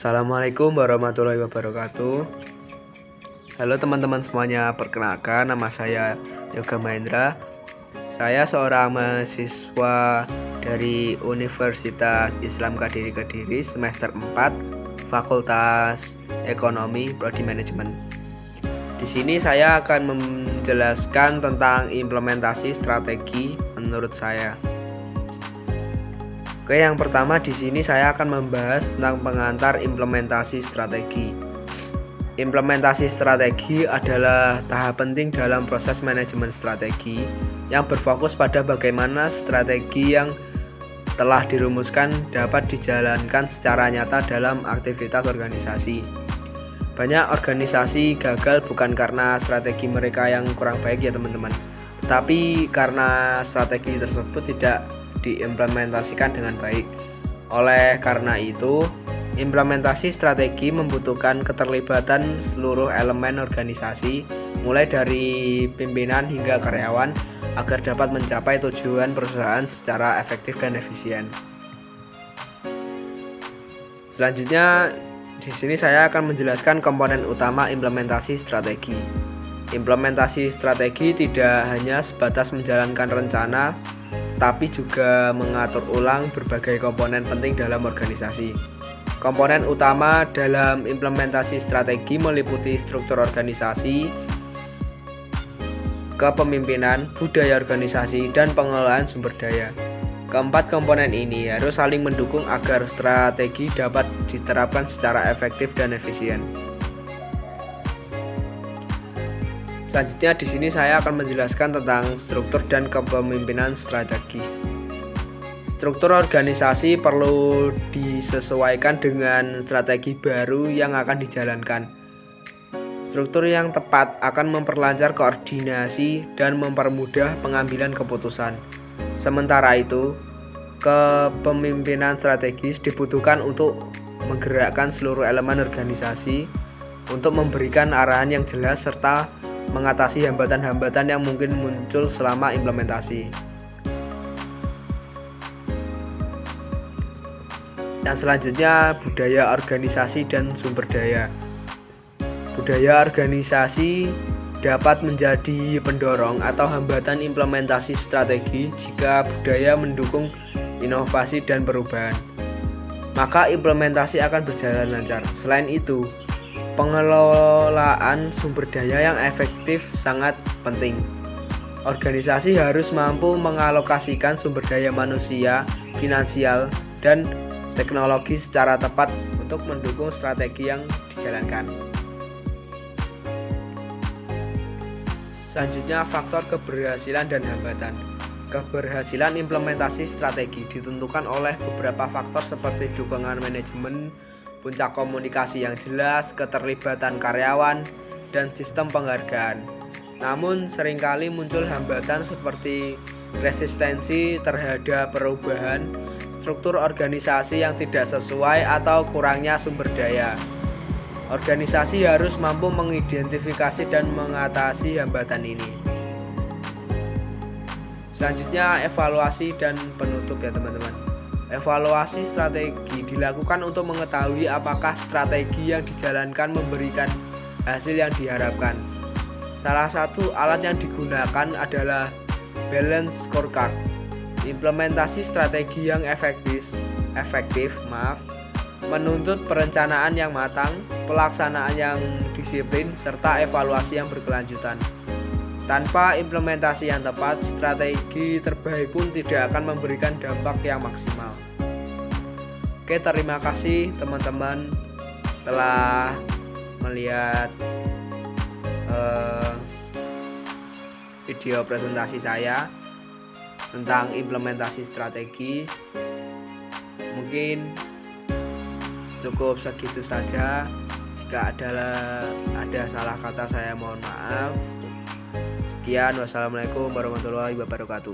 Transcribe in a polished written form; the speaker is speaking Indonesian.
Assalamualaikum warahmatullahi wabarakatuh. Halo teman-teman semuanya, perkenalkan nama saya Yoga Mahendra. Saya seorang mahasiswa dari Universitas Islam Kediri semester 4, Fakultas Ekonomi Prodi Manajemen. Di sini saya akan menjelaskan tentang implementasi strategi menurut saya. Oke, yang pertama di sini saya akan membahas tentang pengantar implementasi strategi. Implementasi strategi adalah tahap penting dalam proses manajemen strategi yang berfokus pada bagaimana strategi yang telah dirumuskan dapat dijalankan secara nyata dalam aktivitas organisasi. Banyak organisasi gagal bukan karena strategi mereka yang kurang baik ya teman-teman, tetapi karena strategi tersebut tidak diimplementasikan dengan baik. Oleh karena itu, implementasi strategi membutuhkan keterlibatan seluruh elemen organisasi, mulai dari pimpinan hingga karyawan, agar dapat mencapai tujuan perusahaan secara efektif dan efisien. Selanjutnya, di sini saya akan menjelaskan komponen utama implementasi strategi. Implementasi strategi tidak hanya sebatas menjalankan rencana, tapi juga mengatur ulang berbagai komponen penting dalam organisasi. Komponen utama dalam implementasi strategi meliputi struktur organisasi, kepemimpinan, budaya organisasi, dan pengelolaan sumber daya. Keempat komponen ini harus saling mendukung agar strategi dapat diterapkan secara efektif dan efisien. Selanjutnya di sini saya akan menjelaskan tentang struktur dan kepemimpinan strategis. Struktur organisasi perlu disesuaikan dengan strategi baru yang akan dijalankan. Struktur yang tepat akan memperlancar koordinasi dan mempermudah pengambilan keputusan. Sementara itu, kepemimpinan strategis dibutuhkan untuk menggerakkan seluruh elemen organisasi untuk memberikan arahan yang jelas serta mengatasi hambatan-hambatan yang mungkin muncul selama implementasi. Yang selanjutnya, budaya organisasi dan sumber daya. Budaya organisasi dapat menjadi pendorong atau hambatan implementasi strategi jika budaya mendukung inovasi dan perubahan. Maka implementasi akan berjalan lancar. Selain itu, pengelolaan sumber daya yang efektif sangat penting. Organisasi harus mampu mengalokasikan sumber daya manusia, finansial, dan teknologi secara tepat untuk mendukung strategi yang dijalankan. Selanjutnya, faktor keberhasilan dan hambatan. Keberhasilan implementasi strategi ditentukan oleh beberapa faktor seperti dukungan manajemen, puncak komunikasi yang jelas, keterlibatan karyawan, dan sistem penghargaan. Namun seringkali muncul hambatan seperti resistensi terhadap perubahan, struktur organisasi yang tidak sesuai, atau kurangnya sumber daya. Organisasi harus mampu mengidentifikasi dan mengatasi hambatan ini. Selanjutnya, evaluasi dan penutup ya teman-teman. Evaluasi strategi dilakukan untuk mengetahui apakah strategi yang dijalankan memberikan hasil yang diharapkan. Salah satu alat yang digunakan adalah balance scorecard. Implementasi strategi yang efektif menuntut perencanaan yang matang, pelaksanaan yang disiplin, serta evaluasi yang berkelanjutan. Tanpa implementasi yang tepat, strategi terbaik pun tidak akan memberikan dampak yang maksimal. Oke, terima kasih teman-teman telah melihat video presentasi saya tentang implementasi strategi. Mungkin cukup segitu saja. Jika ada salah kata, saya mohon maaf. Sekian, wassalamualaikum warahmatullahi wabarakatuh.